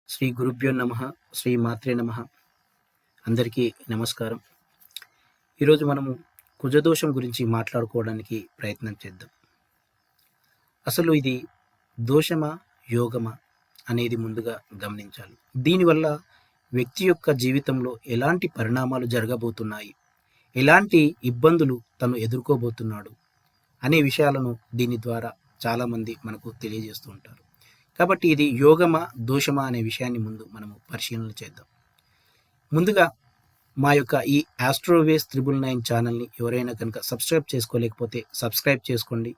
శ్రీ గురుభ్యో నమ. శ్రీ మాత్రే నమ. అందరికీ నమస్కారం. ఈరోజు మనము కుజదోషం గురించి మాట్లాడుకోవడానికి ప్రయత్నం చేద్దాం. అసలు ఇది దోషమా యోగమా అనేది ముందుగా గమనించాలి. దీనివల్ల వ్యక్తి యొక్క జీవితంలో ఎలాంటి పరిణామాలు జరగబోతున్నాయి, ఎలాంటి ఇబ్బందులు తను ఎదుర్కోబోతున్నాడు అనే విషయాలను దీని ద్వారా చాలామంది మనకు తెలియజేస్తూ ఉంటారు. కాబట్టి ఇది యోగమా దోషమా అనే విషయాన్ని ముందు మనము పరిశీలన చేద్దాం. ముందుగా మా యొక్క ఈ ఆస్ట్రోవేస్ 999 ఛానల్ని ఎవరైనా కనుక సబ్స్క్రైబ్ చేసుకోలేకపోతే సబ్స్క్రైబ్ చేసుకోండి.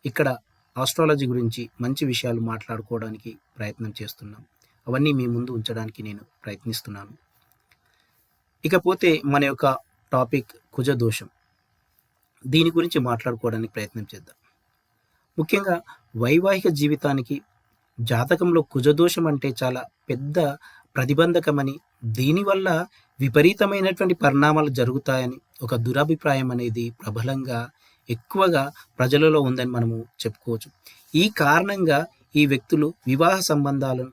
ఇక్కడ ఆస్ట్రాలజీ గురించి మంచి విషయాలు మాట్లాడుకోవడానికి ప్రయత్నం చేస్తున్నాం. అవన్నీ మీ ముందు ఉంచడానికి నేను ప్రయత్నిస్తున్నాను. ఇకపోతే మన యొక్క టాపిక్ కుజదోషం. దీని గురించి మాట్లాడుకోవడానికి ప్రయత్నం చేద్దాం. ముఖ్యంగా వైవాహిక జీవితానికి జాతకంలో కుజదోషం అంటే చాలా పెద్ద ప్రతిబంధకమని, దీనివల్ల విపరీతమైనటువంటి పరిణామాలు జరుగుతాయని ఒక దురభిప్రాయం అనేది ప్రబలంగా ఎక్కువగా ప్రజలలో ఉందని మనము చెప్పుకోవచ్చు. ఈ కారణంగా ఈ వ్యక్తులు వివాహ సంబంధాలను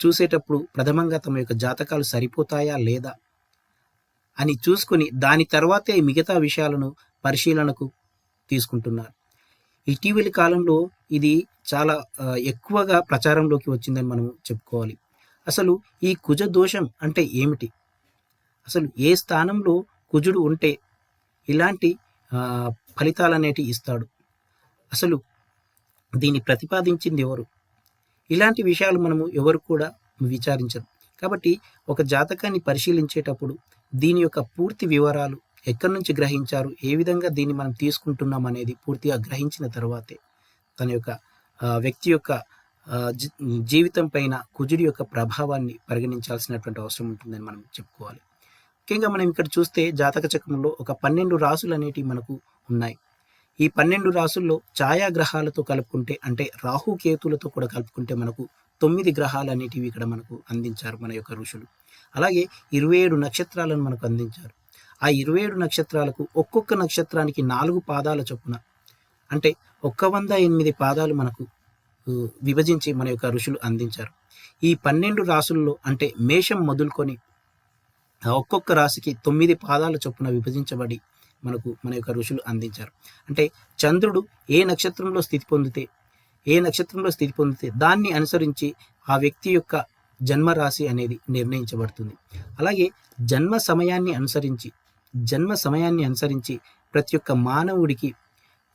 చూసేటప్పుడు ప్రథమంగా తమ యొక్క జాతకాలు సరిపోతాయా లేదా అని చూసుకొని దాని తర్వాతే మిగతా విషయాలను పరిశీలనకు తీసుకుంటున్నారు. ఇటీవలి కాలంలో ఇది చాలా ఎక్కువగా ప్రచారంలోకి వచ్చిందని మనము చెప్పుకోవాలి. అసలు ఈ కుజ దోషం అంటే ఏమిటి, అసలు ఏ స్థానంలో కుజుడు ఉంటే ఇలాంటి ఫలితాలు అనేటివి ఇస్తాడు, అసలు దీన్ని ప్రతిపాదించింది ఎవరు, ఇలాంటి విషయాలు మనము ఎవరు కూడా విచారించరు. కాబట్టి ఒక జాతకాన్ని పరిశీలించేటప్పుడు దీని యొక్క పూర్తి వివరాలు ఎక్కడి నుంచి గ్రహించారు, ఏ విధంగా దీన్ని మనం తీసుకుంటున్నాం అనేది పూర్తిగా గ్రహించిన తర్వాతే తన యొక్క వ్యక్తి యొక్క జీవితం పైన కుజుడి యొక్క ప్రభావాన్ని పరిగణించాల్సినటువంటి అవసరం ఉంటుందని మనం చెప్పుకోవాలి. ముఖ్యంగా మనం ఇక్కడ చూస్తే జాతక చక్రంలో ఒక 12 రాసులు అనేటివి మనకు ఉన్నాయి. ఈ 12 రాసుల్లో ఛాయాగ్రహాలతో కలుపుకుంటే అంటే రాహుకేతులతో కూడా కలుపుకుంటే మనకు 9 గ్రహాలు అనేటివి ఇక్కడ మనకు అందించారు మన యొక్క ఋషులు. అలాగే 27 నక్షత్రాలను మనకు అందించారు. ఆ 27 నక్షత్రాలకు ఒక్కొక్క నక్షత్రానికి 4 పాదాల చొప్పున అంటే 108 పాదాలు మనకు విభజించి మన యొక్క ఋషులు అందించారు. ఈ 12 రాసుల్లో అంటే మేషం మొదలుకొని ఒక్కొక్క రాశికి 9 పాదాల చొప్పున విభజించబడి మనకు మన యొక్క ఋషులు అందించారు. అంటే చంద్రుడు ఏ నక్షత్రంలో స్థితి పొందితే దాన్ని అనుసరించి ఆ వ్యక్తి యొక్క జన్మరాశి అనేది నిర్ణయించబడుతుంది. అలాగే జన్మ సమయాన్ని అనుసరించి ప్రతి ఒక్క మానవుడికి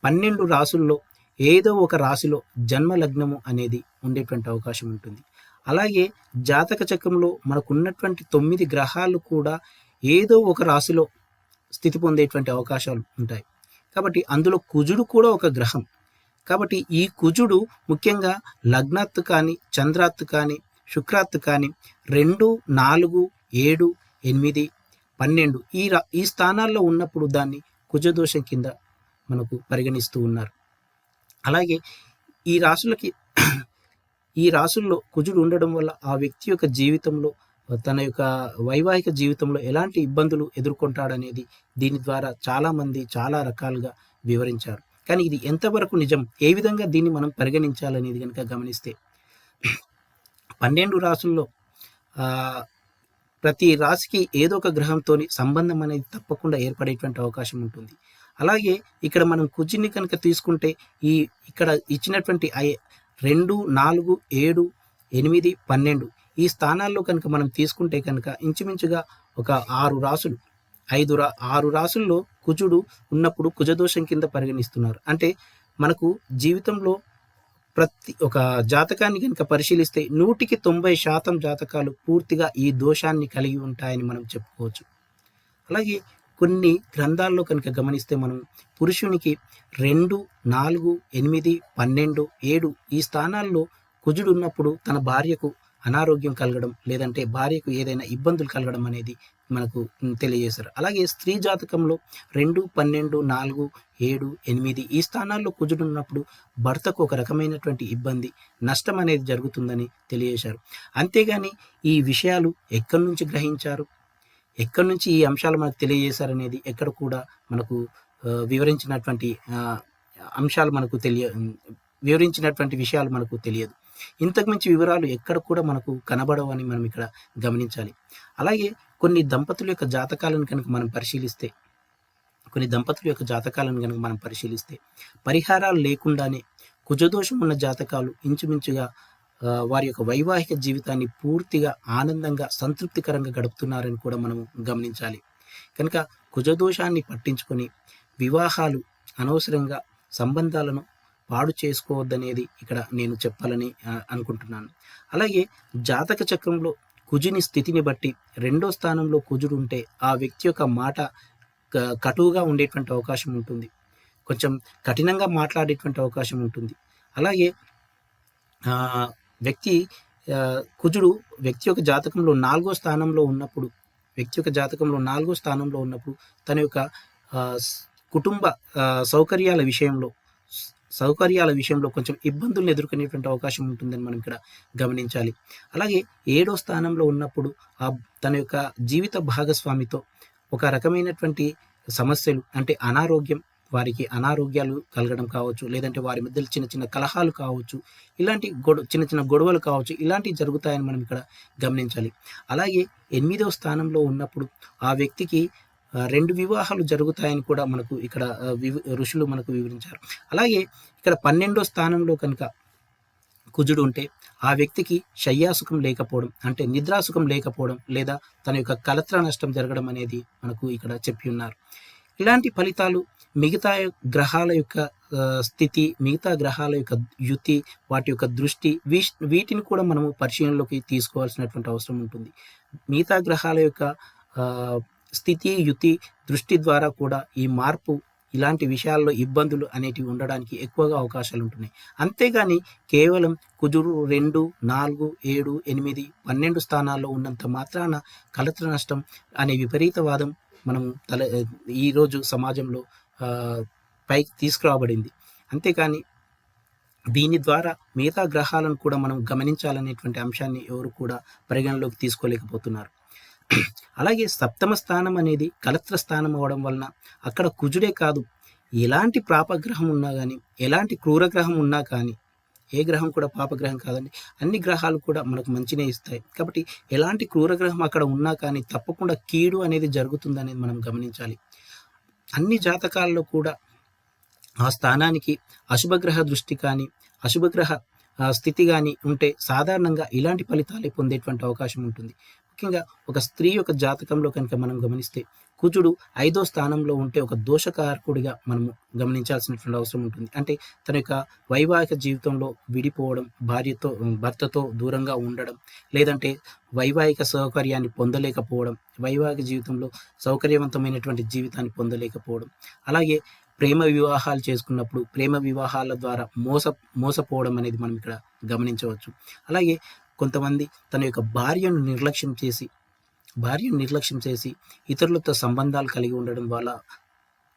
12 రాసుల్లో ఏదో ఒక రాశిలో జన్మ లగ్నము అనేది ఉండేటువంటి అవకాశం ఉంటుంది. అలాగే జాతక చక్రంలో మనకున్నటువంటి 9 గ్రహాలు కూడా ఏదో ఒక రాశిలో స్థితి పొందేటువంటి అవకాశాలు ఉంటాయి. కాబట్టి అందులో కుజుడు కూడా ఒక గ్రహం. కాబట్టి ఈ కుజుడు ముఖ్యంగా లగ్నాత్తు కానీ చంద్రాత్తు కానీ శుక్రాత్తు కానీ 2, 4, 7, 8, 12 ఈ స్థానాల్లో ఉన్నప్పుడు దాన్ని కుజదోషం కింద మనకు పరిగణిస్తూ ఉన్నారు. అలాగే ఈ రాసుల్లో కుజుడు ఉండడం వల్ల ఆ వ్యక్తి యొక్క జీవితంలో తన యొక్క వైవాహిక జీవితంలో ఎలాంటి ఇబ్బందులు ఎదుర్కొంటాడనేది దీని ద్వారా చాలామంది చాలా రకాలుగా వివరించారు. కానీ ఇది ఎంతవరకు నిజం, ఏ విధంగా దీన్ని మనం పరిగణించాలనేది కనుక గమనిస్తే 12 రాసుల్లో ప్రతి రాశికి ఏదో ఒక గ్రహంతో సంబంధం అనేది తప్పకుండా ఏర్పడేటువంటి అవకాశం ఉంటుంది. అలాగే ఇక్కడ మనం కుజుని కనుక తీసుకుంటే ఇక్కడ ఇచ్చినటువంటి 2, 4, 7, 8, 12 ఈ స్థానాల్లో కనుక మనం తీసుకుంటే కనుక ఇంచుమించుగా ఒక 6 రాసులు 6 రాసుల్లో కుజుడు ఉన్నప్పుడు కుజదోషం కింద పరిగణిస్తున్నారు. అంటే మనకు జీవితంలో ప్రతి ఒక జాతకాన్ని కనుక పరిశీలిస్తే 100కి 90% జాతకాలు పూర్తిగా ఈ దోషాన్ని కలిగి ఉంటాయని మనం చెప్పుకోవచ్చు. అలాగే కొన్ని గ్రంథాల్లో కనుక గమనిస్తే మనం పురుషునికి 2, 4, 8, 12, 7 ఈ స్థానాల్లో కుజుడు ఉన్నప్పుడు తన భార్యకు అనారోగ్యం కలగడం లేదంటే భార్యకు ఏదైనా ఇబ్బందులు కలగడం అనేది మనకు తెలియజేశారు. అలాగే స్త్రీ జాతకంలో 2, 12, 4, 7, 8 ఈ స్థానాల్లో కుజుడు ఉన్నప్పుడు భర్తకు ఒక రకమైనటువంటి ఇబ్బంది నష్టం అనేది జరుగుతుందని తెలియజేశారు. అంతేగాని ఈ విషయాలు ఎక్కడి నుంచి గ్రహించారు, ఎక్కడి నుంచి ఈ అంశాలు మనకు తెలియజేశారనేది ఎక్కడ కూడా మనకు వివరించినటువంటి వివరించినటువంటి విషయాలు మనకు తెలియదు. ఇంతకు మించి వివరాలు ఎక్కడ కూడా మనకు కనబడవని మనం ఇక్కడ గమనించాలి. అలాగే కొన్ని దంపతుల యొక్క జాతకాలను కనుక మనం పరిశీలిస్తే పరిహారాలు లేకుండానే కుజదోషం ఉన్న జాతకాలు ఇంచుమించుగా వారి యొక్క వైవాహిక జీవితాన్ని పూర్తిగా ఆనందంగా సంతృప్తికరంగా గడుపుతున్నారని కూడా మనం గమనించాలి. కనుక కుజదోషాన్ని పట్టించుకొని వివాహాలు అనవసరంగా సంబంధాలను పాడు చేసుకోవద్దనేది ఇక్కడ నేను చెప్పాలని అనుకుంటున్నాను. అలాగే జాతక చక్రంలో కుజుని స్థితిని బట్టి 2వ స్థానంలో కుజుడు ఉంటే ఆ వ్యక్తి యొక్క మాట కటువుగా ఉండేటువంటి అవకాశం ఉంటుంది, కొంచెం కఠినంగా మాట్లాడేటువంటి అవకాశం ఉంటుంది. అలాగే కుజుడు వ్యక్తి యొక్క జాతకంలో 4వ స్థానంలో ఉన్నప్పుడు తన యొక్క కుటుంబ సౌకర్యాల విషయంలో కొంచెం ఇబ్బందులను ఎదుర్కొనేటువంటి అవకాశం ఉంటుందని మనం ఇక్కడ గమనించాలి. అలాగే 7వ స్థానంలో ఉన్నప్పుడు తన యొక్క జీవిత భాగస్వామితో ఒక రకమైనటువంటి సమస్యలు అంటే వారికి అనారోగ్యాలు కలగడం కావచ్చు, లేదంటే వారి మధ్యలో చిన్న చిన్న కలహాలు కావచ్చు, ఇలాంటి చిన్న చిన్న గొడవలు కావచ్చు, ఇలాంటివి జరుగుతాయని మనం ఇక్కడ గమనించాలి. అలాగే 8వ స్థానంలో ఉన్నప్పుడు ఆ వ్యక్తికి 2 వివాహాలు జరుగుతాయని కూడా మనకు ఇక్కడ ఋషులు మనకు వివరించారు. అలాగే ఇక్కడ 12వ స్థానంలో కనుక కుజుడు ఉంటే ఆ వ్యక్తికి శయ్యాసుఖం లేకపోవడం అంటే నిద్రాసుఖం లేకపోవడం లేదా తన యొక్క కలత్ర నష్టం జరగడం అనేది మనకు ఇక్కడ చెప్పి ఉన్నారు. ఇలాంటి ఫలితాలు మిగతా గ్రహాల యొక్క స్థితి, మిగతా గ్రహాల యొక్క యుతి, వాటి యొక్క దృష్టి, వీటిని కూడా మనము పరిశీలనలోకి తీసుకోవాల్సినటువంటి అవసరం ఉంటుంది. మిగతా గ్రహాల యొక్క స్థితి, యుతి, దృష్టి ద్వారా కూడా ఈ మార్పు, ఇలాంటి విషయాల్లో ఇబ్బందులు అనేటివి ఉండడానికి ఎక్కువగా అవకాశాలు ఉంటున్నాయి. అంతేగాని కేవలం కుజుడు 2, 4, 7, 8, 12 స్థానాల్లో ఉన్నంత మాత్రాన కలత్ర నష్టం అనే విపరీతవాదం మనము ఈరోజు సమాజంలో పైకి తీసుకురాబడింది. అంతేకాని దీని ద్వారా మిగతా గ్రహాలను కూడా మనం గమనించాలనేటువంటి అంశాన్ని ఎవరు కూడా పరిగణలోకి తీసుకోలేకపోతున్నారు. అలాగే 7వ స్థానం అనేది కలత్ర స్థానం అవడం వలన అక్కడ కుజుడే కాదు, ఎలాంటి పాపగ్రహం ఉన్నా కానీ, ఎలాంటి క్రూరగ్రహం ఉన్నా కానీ, ఏ గ్రహం కూడా పాపగ్రహం కాదండి, అన్ని గ్రహాలు కూడా మనకు మంచినే ఇస్తాయి. కాబట్టి ఎలాంటి క్రూరగ్రహం అక్కడ ఉన్నా కానీ తప్పకుండా కీడు అనేది జరుగుతుందనేది మనం గమనించాలి. అన్ని జాతకాల్లో కూడా ఆ స్థానానికి అశుభగ్రహ దృష్టి కానీ, అశుభగ్రహ స్థితి కానీ ఉంటే సాధారణంగా ఇలాంటి ఫలితాలే పొందేటువంటి అవకాశం ఉంటుంది. ముఖ్యంగా ఒక స్త్రీ యొక్క జాతకంలో కనుక మనం గమనిస్తే కుజుడు 5వ స్థానంలో ఉంటే ఒక దోషకారకుడిగా మనము గమనించాల్సినటువంటి అవసరం ఉంటుంది. అంటే తన యొక్క వైవాహిక జీవితంలో విడిపోవడం, భర్తతో దూరంగా ఉండడం, లేదంటే వైవాహిక సౌకర్యాన్ని పొందలేకపోవడం, వైవాహిక జీవితంలో సౌకర్యవంతమైనటువంటి జీవితాన్ని పొందలేకపోవడం, అలాగే ప్రేమ వివాహాలు చేసుకున్నప్పుడు ప్రేమ వివాహాల ద్వారా మోసపోవడం అనేది మనం ఇక్కడ గమనించవచ్చు. అలాగే కొంతమంది తన యొక్క భార్యను నిర్లక్ష్యం చేసి ఇతరులతో సంబంధాలు కలిగి ఉండడం వల్ల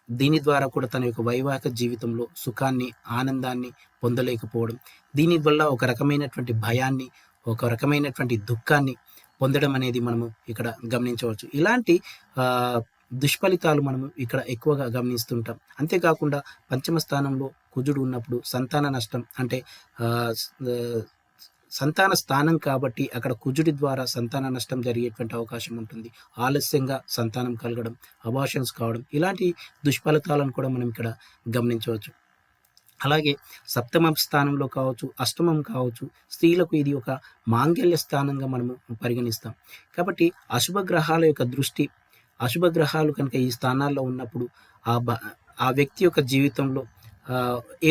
దీని ద్వారా కూడా తన యొక్క వైవాహిక జీవితంలో సుఖాన్ని, ఆనందాన్ని పొందలేకపోవడం, దీనివల్ల ఒక రకమైనటువంటి భయాన్ని, ఒక రకమైనటువంటి దుఃఖాన్ని పొందడం అనేది మనము ఇక్కడ గమనించవచ్చు. ఇలాంటి దుష్ఫలితాలు మనము ఇక్కడ ఎక్కువగా గమనిస్తుంటాం. అంతేకాకుండా 5వ స్థానంలో కుజుడు ఉన్నప్పుడు సంతాన నష్టం అంటే సంతాన స్థానం కాబట్టి అక్కడ కుజుడి ద్వారా సంతాన నష్టం జరిగేటువంటి అవకాశం ఉంటుంది. ఆలస్యంగా సంతానం కలగడం, అబార్షన్స్ కావడం, ఇలాంటి దుష్ఫలితాలను కూడా మనం ఇక్కడ గమనించవచ్చు. అలాగే 7వ స్థానంలో కావచ్చు, 8మం కావచ్చు, స్త్రీలకు ఇది ఒక మాంగళ్య స్థానంగా మనము పరిగణిస్తాం. కాబట్టి అశుభ గ్రహాల యొక్క దృష్టి, అశుభ గ్రహాలు కనుక ఈ స్థానాల్లో ఉన్నప్పుడు ఆ వ్యక్తి యొక్క జీవితంలో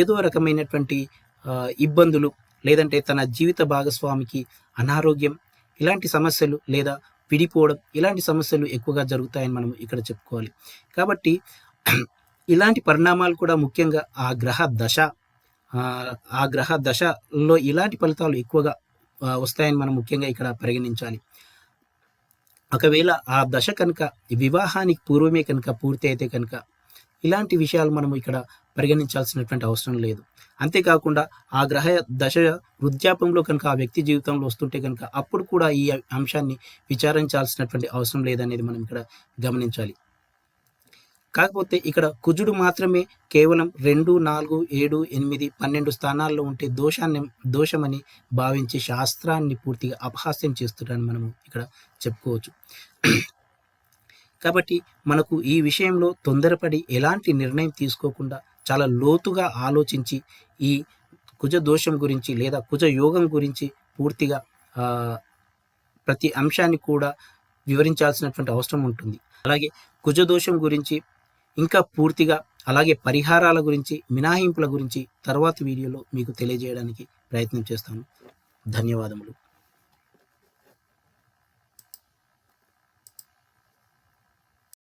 ఏదో రకమైనటువంటి ఇబ్బందులు, లేదంటే తన జీవిత భాగస్వామికి అనారోగ్యం, ఇలాంటి సమస్యలు లేదా విడిపోవడం, ఇలాంటి సమస్యలు ఎక్కువగా జరుగుతాయని మనం ఇక్కడ చెప్పుకోవాలి. కాబట్టి ఇలాంటి పరిణామాలు కూడా ముఖ్యంగా ఆ గ్రహ దశలో ఇలాంటి ఫలితాలు ఎక్కువగా వస్తాయని మనం ముఖ్యంగా ఇక్కడ పరిగణించాలి. ఒకవేళ ఆ దశ కనుక వివాహానికి పూర్వమే కనుక పూర్తి అయితే కనుక ఇలాంటి విషయాలు మనం ఇక్కడ పరిగణించాల్సినటువంటి అవసరం లేదు. అంతేకాకుండా ఆ గ్రహ దశ వృద్ధాపంలో కనుక ఆ వ్యక్తి జీవితంలో వస్తుంటే కనుక అప్పుడు కూడా ఈ అంశాన్ని విచారించాల్సినటువంటి అవసరం లేదనేది మనం ఇక్కడ గమనించాలి. కాకపోతే ఇక్కడ కుజుడు మాత్రమే కేవలం 2, 4, 7, 8, 12 స్థానాల్లో ఉంటే దోషమని భావించి శాస్త్రాన్ని పూర్తిగా అపహాస్యం చేస్తున్నారని మనము ఇక్కడ చెప్పుకోవచ్చు. కాబట్టి మనకు ఈ విషయంలో తొందరపడి ఎలాంటి నిర్ణయం తీసుకోకుండా చాలా లోతుగా ఆలోచించి ఈ కుజ దోషం గురించి లేదా కుజ యోగం గురించి పూర్తిగా ప్రతి అంశాన్ని కూడా వివరించాల్సినటువంటి అవసరం ఉంటుంది. అలాగే కుజ దోషం గురించి ఇంకా పూర్తిగా, అలాగే పరిహారాల గురించి, మినహాయింపుల గురించి తర్వాత వీడియోలో మీకు తెలియజేయడానికి ప్రయత్నం చేస్తాను. ధన్యవాదములు.